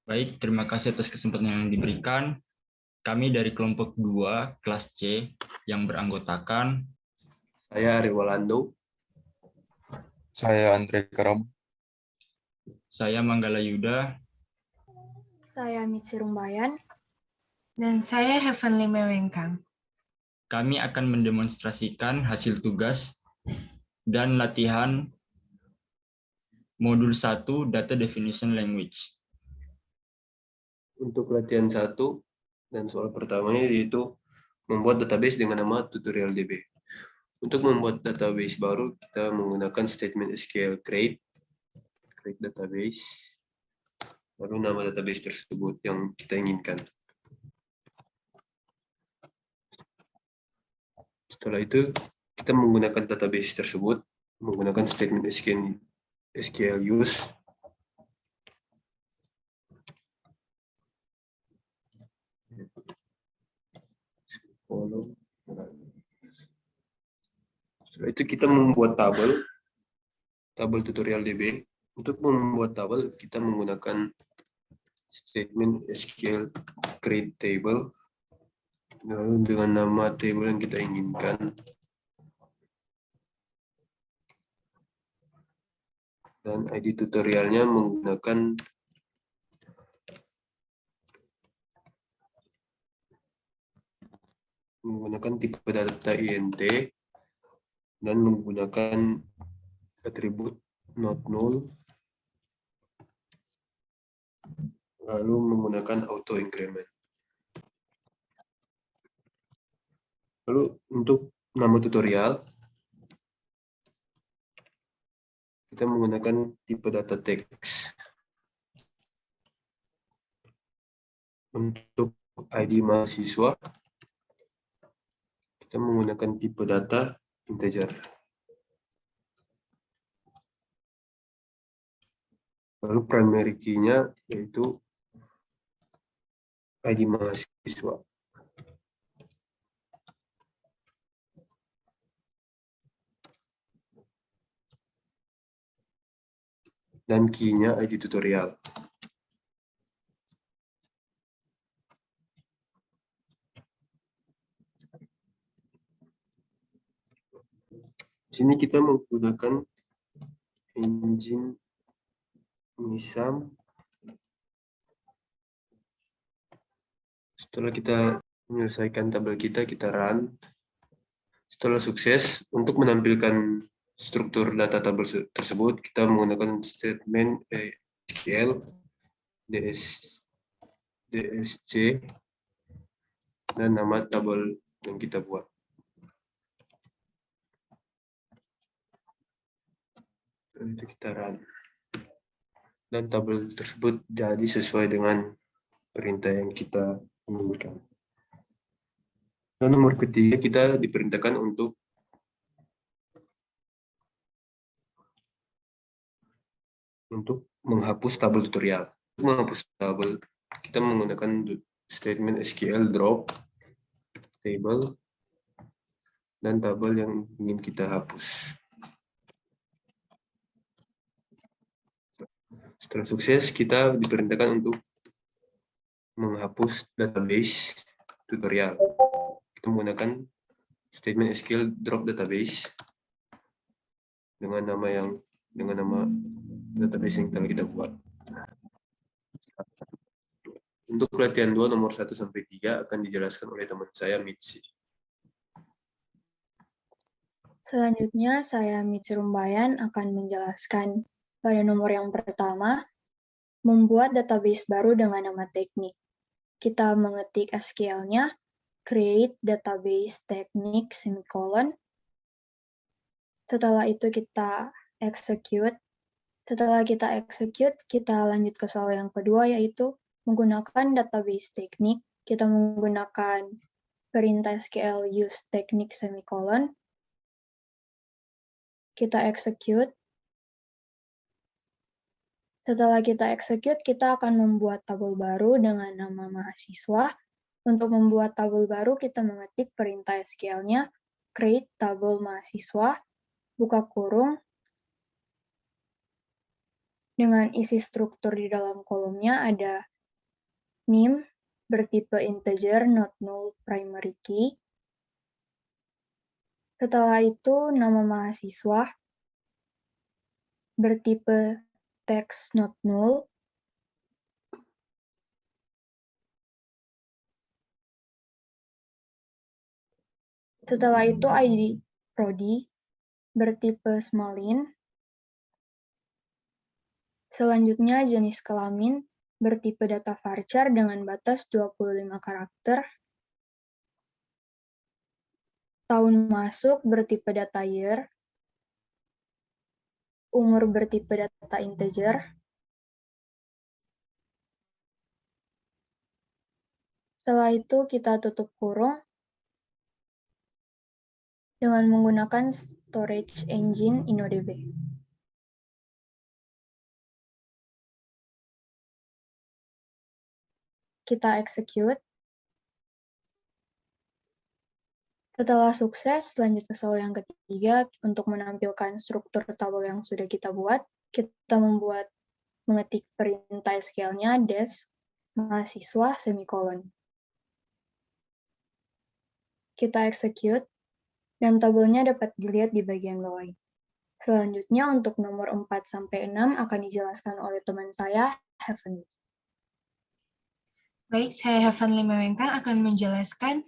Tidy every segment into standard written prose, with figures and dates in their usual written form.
Baik, terima kasih atas kesempatan yang diberikan. Kami dari kelompok 2, kelas C, yang beranggotakan Saya Ari Walando. Saya Andre Karam. saya Manggala Yuda, Saya Mitsi Rumbayan. Dan saya Heavenly Mewengkang. kami akan mendemonstrasikan hasil tugas dan latihan modul 1 Data Definition Language. Untuk latihan 1 dan soal pertamanya yaitu membuat database dengan nama tutorial.db. Untuk membuat database baru, kita menggunakan statement SQL create database, lalu nama database tersebut yang kita inginkan. Setelah itu, kita menggunakan database tersebut, menggunakan statement SQL use, setelah itu kita membuat tabel tutorial DB. Untuk membuat tabel, kita menggunakan statement SQL create table, lalu dengan nama table yang kita inginkan, dan ID tutorialnya menggunakan tipe data int dan menggunakan atribut not null, lalu menggunakan auto increment. Lalu untuk nama tutorial, kita menggunakan tipe data text. Untuk ID mahasiswa, kita menggunakan tipe data integer. Lalu primary key-nya yaitu ID mahasiswa. Dan key-nya ID tutorial. Di sini kita menggunakan engine Nisam. Setelah kita menyelesaikan tabel kita run. Setelah sukses, untuk menampilkan struktur data tabel tersebut, kita menggunakan statement SQL dsc dan nama tabel yang kita buat. Dan itu kita run. Dan tabel tersebut jadi sesuai dengan perintah yang kita inginkan. Dan nomor ketiga, kita diperintahkan untuk menghapus tabel tutorial. Untuk menghapus tabel, kita menggunakan statement SQL drop table dan tabel yang ingin kita hapus. Setelah sukses, kita diperintahkan untuk menghapus database tutorial. Kita menggunakan statement SQL drop database dengan nama database yang telah kita buat. Untuk latihan 2 nomor 1 sampai 3 akan dijelaskan oleh teman saya Mitsi. Selanjutnya, saya Mitsi Rumbayan akan menjelaskan pada nomor yang pertama, membuat database baru dengan nama teknik. Kita mengetik SQL-nya, create database teknik semicolon. Setelah itu kita execute. Setelah kita execute, kita lanjut ke soal yang kedua, yaitu menggunakan database teknik. Kita menggunakan perintah SQL use teknik semicolon. Kita execute. Setelah kita execute, kita akan membuat tabel baru dengan nama mahasiswa. Untuk membuat tabel baru, kita mengetik perintah SQL-nya, create tabel mahasiswa, buka kurung, dengan isi struktur di dalam kolomnya ada name bertipe integer not null primary key. Setelah itu nama mahasiswa bertipe text not null. Setelah itu ID prodi bertipe small int. Selanjutnya jenis kelamin bertipe data varchar dengan batas 25 karakter. Tahun masuk bertipe data year. Umur bertipe data integer. Setelah itu kita tutup kurung dengan menggunakan storage engine InnoDB. Kita execute. Setelah sukses, lanjut ke soal yang ketiga. Untuk menampilkan struktur tabel yang sudah kita buat, kita mengetik perintah SQL-nya desk mahasiswa semikolon. Kita execute, dan tabelnya dapat dilihat di bagian bawah. Selanjutnya untuk nomor 4-6 akan dijelaskan oleh teman saya, Heaven. Baik, saya Heavenly Mewengkang akan menjelaskan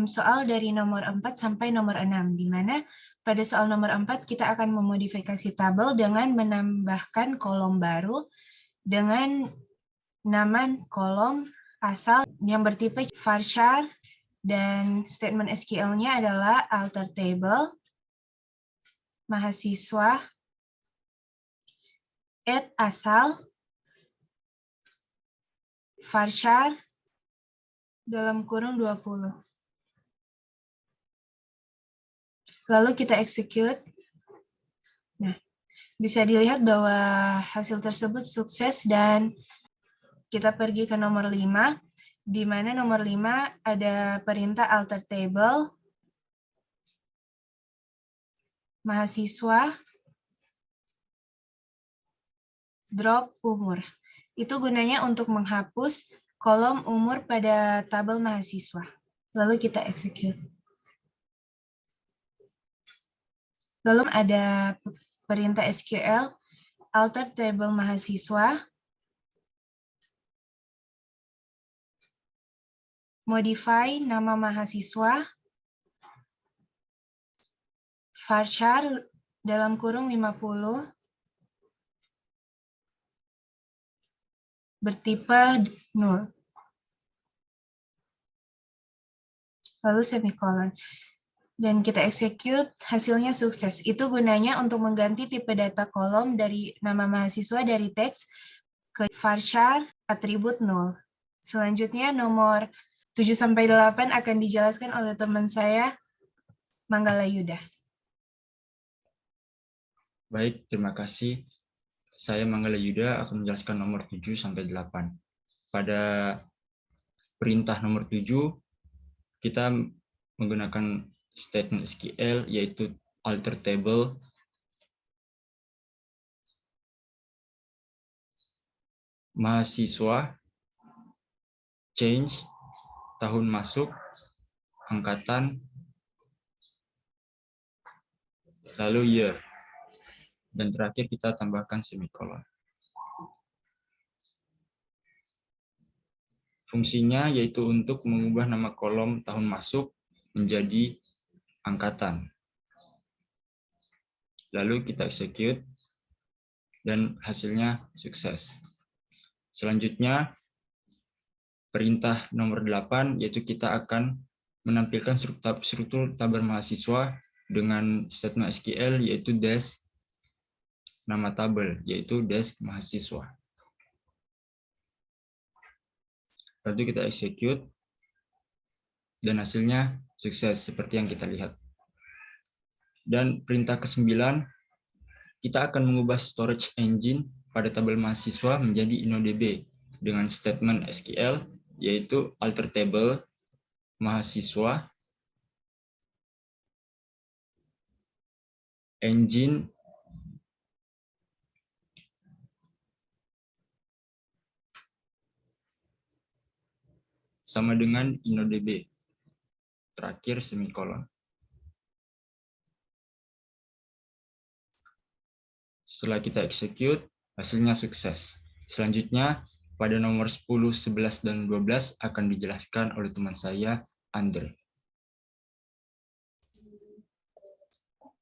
soal dari nomor 4 sampai nomor 6, di mana pada soal nomor 4 kita akan memodifikasi tabel dengan menambahkan kolom baru dengan nama kolom asal yang bertipe varchar dan statement SQL-nya adalah alter table, mahasiswa, add asal, varchar dalam kurung 20. Lalu kita execute. Nah, bisa dilihat bahwa hasil tersebut sukses dan kita pergi ke nomor 5, di mana nomor 5 ada perintah alter table, mahasiswa, drop umur. Itu gunanya untuk menghapus kolom umur pada tabel mahasiswa. Lalu kita execute. Lalu ada perintah SQL, alter table mahasiswa, modify nama mahasiswa, varchar dalam kurung 50, bertipe null. Lalu semikolon. Dan kita execute, hasilnya sukses. Itu gunanya untuk mengganti tipe data kolom dari nama mahasiswa dari teks ke varchar atribut null. Selanjutnya nomor 7-8 akan dijelaskan oleh teman saya, Manggala Yuda. Baik, terima kasih. Saya Manggala Yuda akan menjelaskan nomor 7-8. Pada perintah nomor 7, kita menggunakan statement SQL, yaitu alter table, mahasiswa, change, tahun masuk, angkatan, lalu year. Dan terakhir kita tambahkan semikolon. Fungsinya yaitu untuk mengubah nama kolom tahun masuk menjadi angkatan. Lalu kita execute dan hasilnya sukses. Selanjutnya perintah nomor 8 yaitu kita akan menampilkan struktur tabel mahasiswa dengan statement SQL yaitu desk nama tabel yaitu desk mahasiswa. Lalu kita execute dan hasilnya sukses seperti yang kita lihat. Dan perintah ke-9, kita akan mengubah storage engine pada tabel mahasiswa menjadi InnoDB dengan statement SQL yaitu alter table mahasiswa engine sama dengan InnoDB. Terakhir semikolon. Setelah kita execute, hasilnya sukses. Selanjutnya, pada nomor 10, 11, dan 12 akan dijelaskan oleh teman saya, Andre.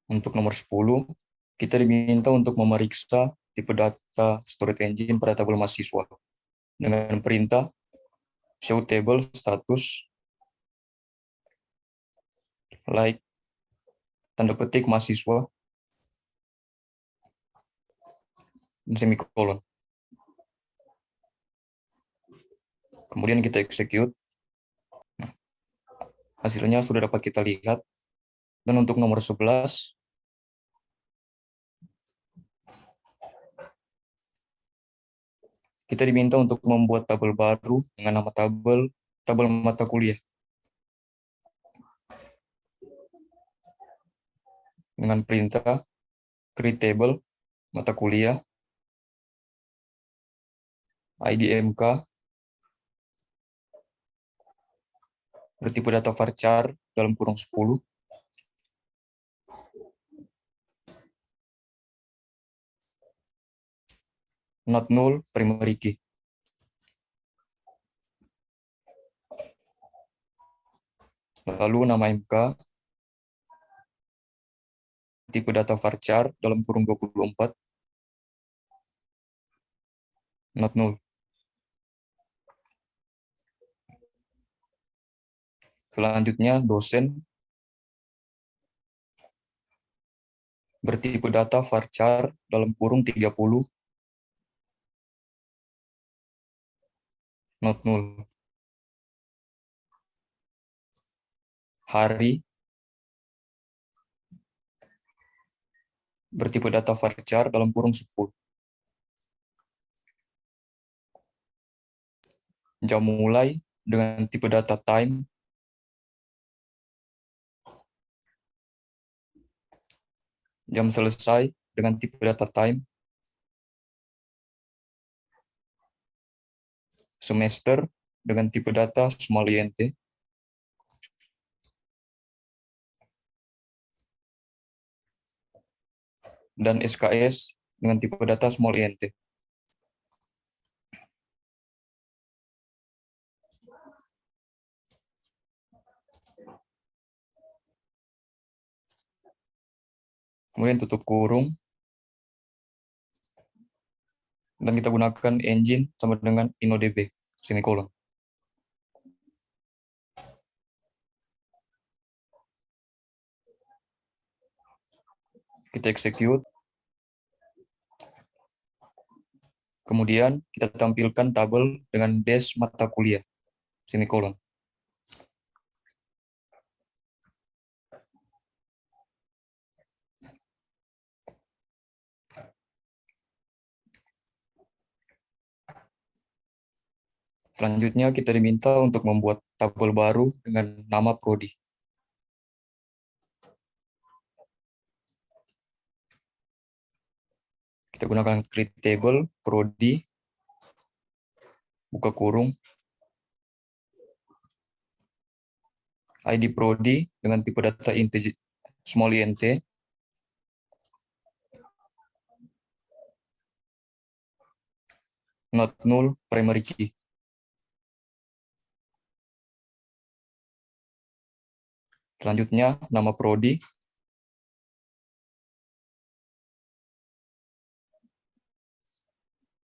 Untuk nomor 10, kita diminta untuk memeriksa tipe data storage engine pada tabel mahasiswa dengan perintah show table status like tanda petik mahasiswa semikolon. Kemudian kita execute. Nah, hasilnya sudah dapat kita lihat. Dan untuk nomor 11, kita diminta untuk membuat tabel baru dengan nama tabel mata kuliah. Dengan perintah create table mata kuliah ID MK bertipe data varchar dalam kurung 10 not null primary key. Lalu nama MK tipe data varchar dalam kurung 24 not null. Selanjutnya dosen bertipe data varchar dalam kurung 30 not null. Hari bertipe data varchar dalam kurung 10. Jam mulai dengan tipe data time. Jam selesai dengan tipe data time. Semester dengan tipe data small int. Dan SKS dengan tipe data small int. Kemudian tutup kurung. Dan kita gunakan engine sama dengan InnoDB, semikolon. Kita execute. Kemudian kita tampilkan tabel dengan dash mata kuliah, semikolon. Selanjutnya kita diminta untuk membuat tabel baru dengan nama prodi. Kita gunakan create table prodi buka kurung ID prodi dengan tipe data integer small int not null primary key. Selanjutnya nama prodi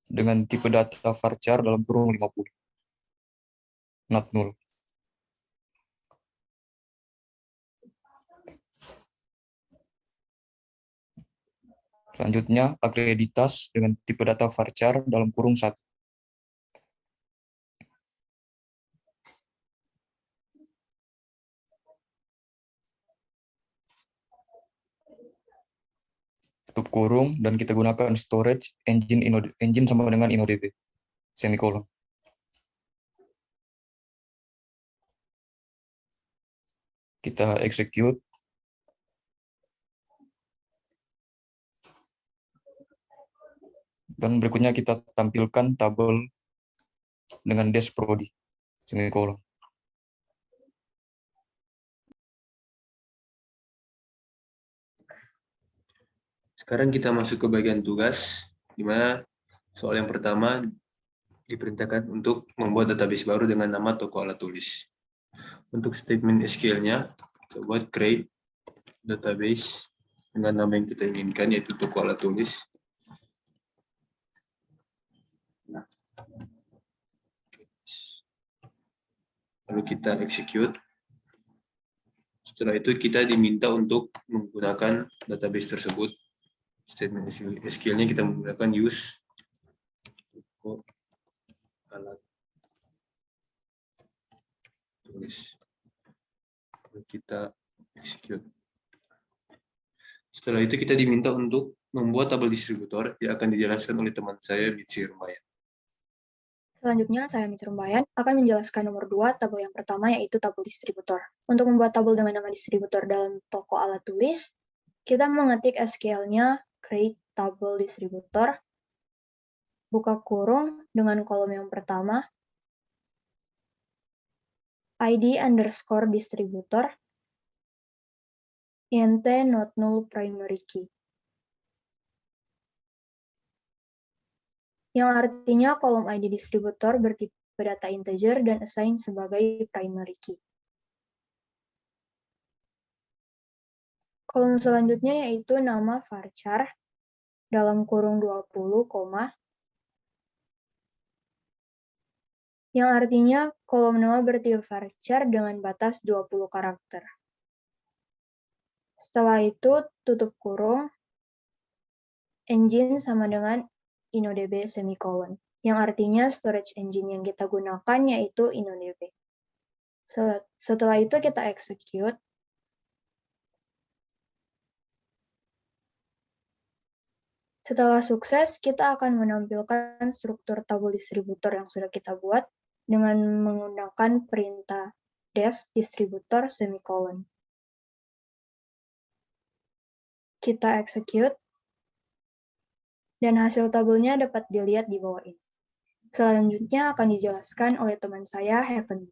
dengan tipe data varchar dalam kurung 50 not null. Selanjutnya akreditas dengan tipe data varchar dalam kurung 1. Tutup kurung dan kita gunakan storage engine sama dengan InnoDB, semikolon. Kita execute. Dan berikutnya kita tampilkan tabel dengan dash prodi, semikolon. Sekarang kita masuk ke bagian tugas, di mana soal yang pertama diperintahkan untuk membuat database baru dengan nama toko alat tulis. Untuk statement SQL-nya, kita buat create database dengan nama yang kita inginkan, yaitu toko alat tulis. Lalu kita execute. Setelah itu kita diminta untuk menggunakan database tersebut. Statement SQL-nya kita menggunakan use toko alat tulis. Lalu kita execute. Setelah itu kita diminta untuk membuat tabel distributor yang akan dijelaskan oleh teman saya, Mitsi Rumbayan. Selanjutnya, saya Mitsi Rumbayan akan menjelaskan nomor 2, tabel yang pertama, yaitu tabel distributor. Untuk membuat tabel dengan nama distributor dalam toko alat tulis, kita mengetik SQL-nya create tabel distributor, buka kurung dengan kolom yang pertama, ID underscore distributor, int not null primary key. Yang artinya kolom ID distributor bertipe data integer dan assign sebagai primary key. Kolom selanjutnya yaitu nama varchar dalam kurung 20, yang artinya kolom nama bertipe varchar dengan batas 20 karakter. Setelah itu tutup kurung, engine sama dengan InnoDB semicolon, yang artinya storage engine yang kita gunakan yaitu InnoDB. Setelah itu kita execute. Setelah sukses, kita akan menampilkan struktur tabel distributor yang sudah kita buat dengan menggunakan perintah dash distributor semicolon. Kita execute. Dan hasil tabelnya dapat dilihat di bawah ini. Selanjutnya akan dijelaskan oleh teman saya, Heaven.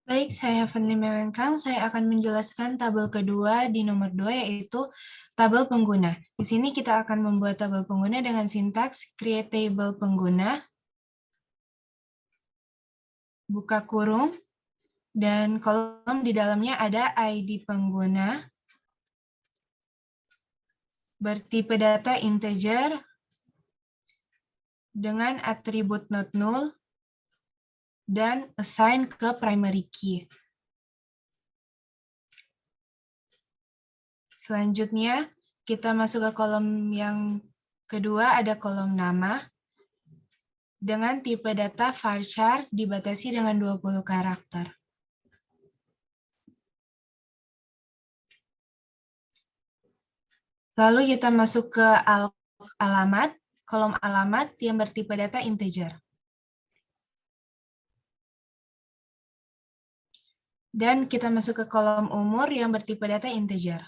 Baik, saya Heavenly Mewengkang. Saya akan menjelaskan tabel kedua di nomor 2, yaitu tabel pengguna. Di sini kita akan membuat tabel pengguna dengan sintaks create table pengguna, buka kurung, dan kolom di dalamnya ada ID pengguna, bertipe data integer dengan atribut not null dan assign ke primary key. Selanjutnya, kita masuk ke kolom yang kedua, ada kolom nama dengan tipe data varchar dibatasi dengan 20 karakter. Lalu kita masuk ke alamat, kolom alamat yang bertipe data integer. Dan kita masuk ke kolom umur yang bertipe data integer.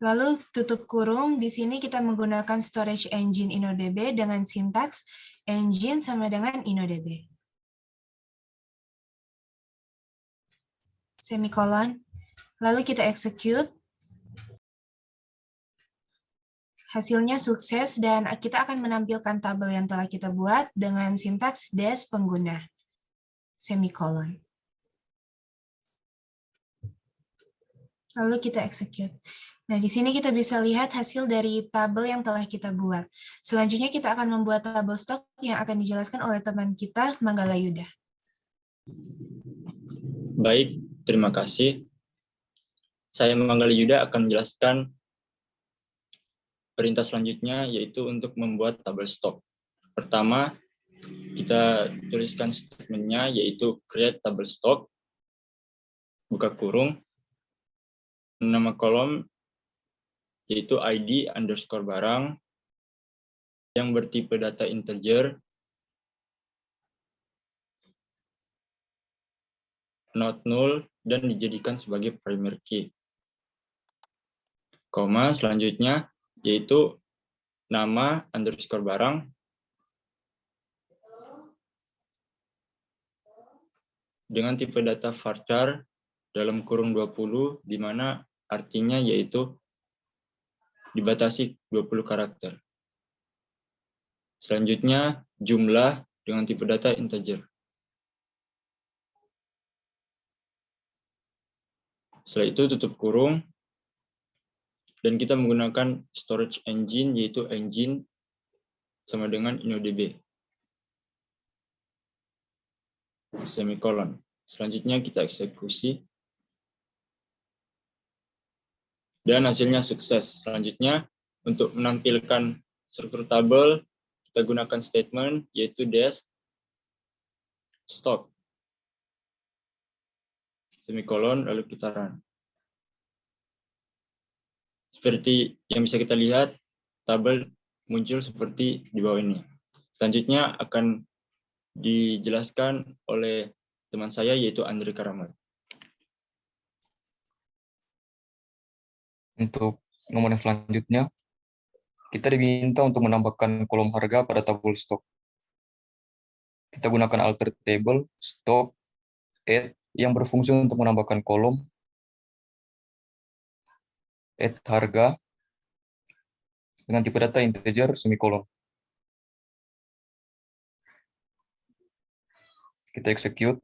Lalu tutup kurung, di sini kita menggunakan storage engine InnoDB dengan sintaks engine sama dengan InnoDB. Semikolon. Lalu kita execute. Hasilnya sukses dan kita akan menampilkan tabel yang telah kita buat dengan sintaks dash pengguna. Semikolon. Lalu kita execute. Nah, di sini kita bisa lihat hasil dari tabel yang telah kita buat. Selanjutnya kita akan membuat tabel stok yang akan dijelaskan oleh teman kita, Manggala Yuda. Baik, terima kasih. Saya Manggala Yuda akan menjelaskan perintah selanjutnya, yaitu untuk membuat tabel stok. Pertama, kita tuliskan statementnya, yaitu create tabel stok, buka kurung, nama kolom, yaitu ID underscore barang, yang bertipe data integer, not null, dan dijadikan sebagai primary key. Koma, selanjutnya, yaitu nama underscore barang, dengan tipe data varchar dalam kurung 20, di mana artinya yaitu dibatasi 20 karakter. Selanjutnya, jumlah dengan tipe data integer. Setelah itu tutup kurung, dan kita menggunakan storage engine, yaitu engine sama dengan InnoDB. Semikolon. Selanjutnya kita eksekusi. Dan hasilnya sukses. Selanjutnya, untuk menampilkan struktur tabel, kita gunakan statement, yaitu dash stop. Semikolon, lalu kita run. Seperti yang bisa kita lihat, tabel muncul seperti di bawah ini. Selanjutnya akan dijelaskan oleh teman saya, yaitu Andre Karamat. Untuk nomor yang selanjutnya, kita diminta untuk menambahkan kolom harga pada tabel stok. Kita gunakan alter table, stock, add, yang berfungsi untuk menambahkan kolom, add harga, dengan tipe data integer, semikolon. Kita execute.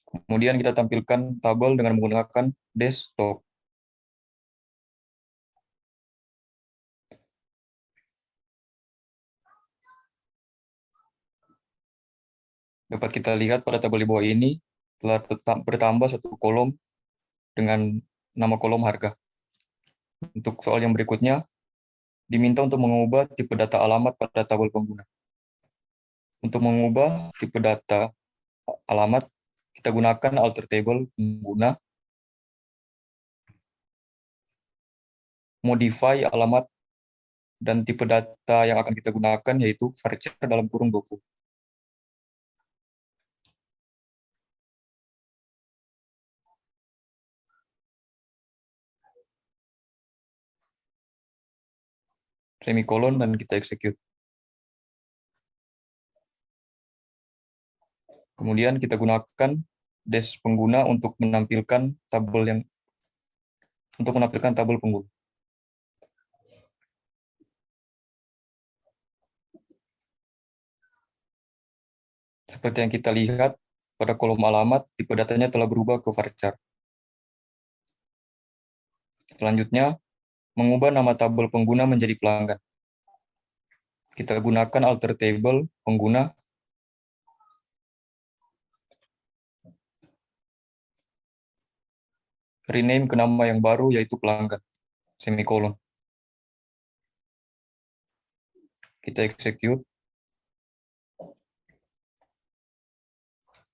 Kemudian kita tampilkan tabel dengan menggunakan dash stock. Dapat kita lihat pada tabel di bawah ini telah bertambah satu kolom dengan nama kolom harga. Untuk soal yang berikutnya, diminta untuk mengubah tipe data alamat pada tabel pengguna. Untuk mengubah tipe data alamat, kita gunakan alter table pengguna, modify alamat, dan tipe data yang akan kita gunakan yaitu varchar dalam kurung 20. Semikolon, dan kita execute. Kemudian kita gunakan dash pengguna untuk menampilkan tabel pengguna. Seperti yang kita lihat pada kolom alamat, tipe datanya telah berubah ke varchar. Selanjutnya, mengubah nama tabel pengguna menjadi pelanggan. Kita gunakan alter table pengguna, rename ke nama yang baru yaitu pelanggan, semikolon. Kita execute.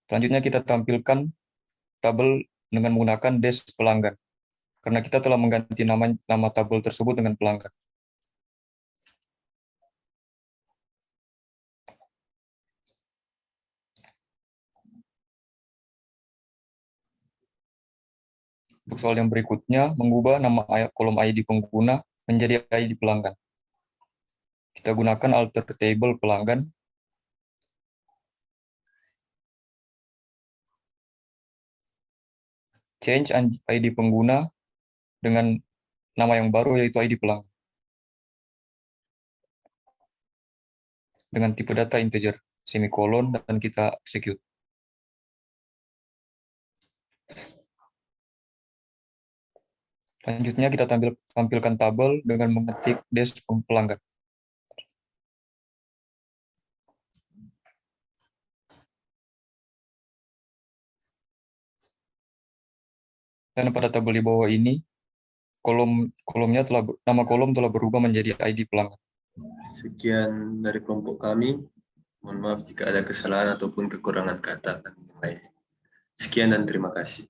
Selanjutnya kita tampilkan tabel dengan menggunakan dash pelanggan, karena kita telah mengganti nama tabel tersebut dengan pelanggan. Untuk soal yang berikutnya, mengubah nama kolom ID pengguna menjadi ID pelanggan. Kita gunakan alter table pelanggan, change ID pengguna dengan nama yang baru yaitu ID pelanggan, dengan tipe data integer, semikolon, dan kita execute. Selanjutnya kita tampilkan tabel dengan mengetik dash pelanggan. Dan pada tabel di bawah ini, nama kolom telah berubah menjadi ID pelanggan. Sekian dari kelompok kami. Mohon maaf jika ada kesalahan ataupun kekurangan kata dan lain. Sekian dan terima kasih.